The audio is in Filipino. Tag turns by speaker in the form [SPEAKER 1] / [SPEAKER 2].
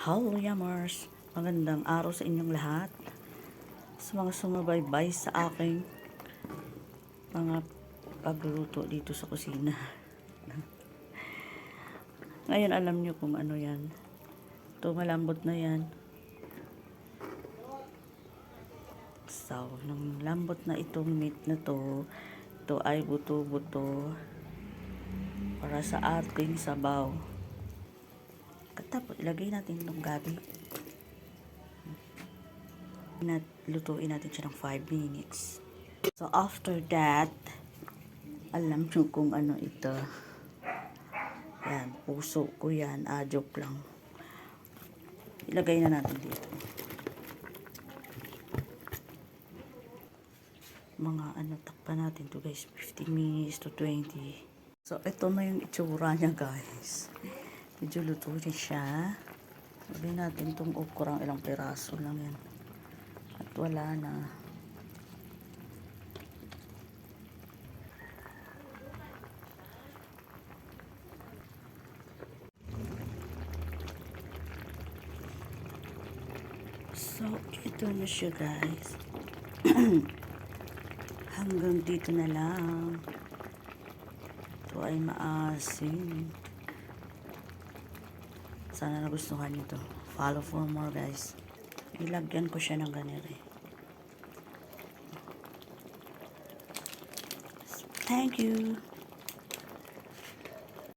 [SPEAKER 1] Hello, Yamers! Magandang araw sa inyong lahat. Sa mga sumabaybay sa aking mga pagluluto dito sa kusina. Ngayon, alam nyo kung ano yan. Ito, malambot na yan. So, nung lambot na itong meat na to, ito ay buto-buto para sa ating sabaw. Tapos, ilagay natin itong gabi. Lutuin natin siya ng 5 minutes. So, after that, alam nyo kung ano ito. Yan, puso ko yan. Joke lang. Ilagay na natin dito. Mga takpan natin to guys. 15 minutes to 20. So, ito na yung itsura niya guys. Medyo luto rin siya. Sabi natin itong okra, ilang piraso lang yan. At wala na. So, ito na siya guys. Hanggang dito na lang. Ito ay maasim. Sana nagustuhan nyo to. Follow for more guys. Nilagyan ko siya ng ganito. Thank you.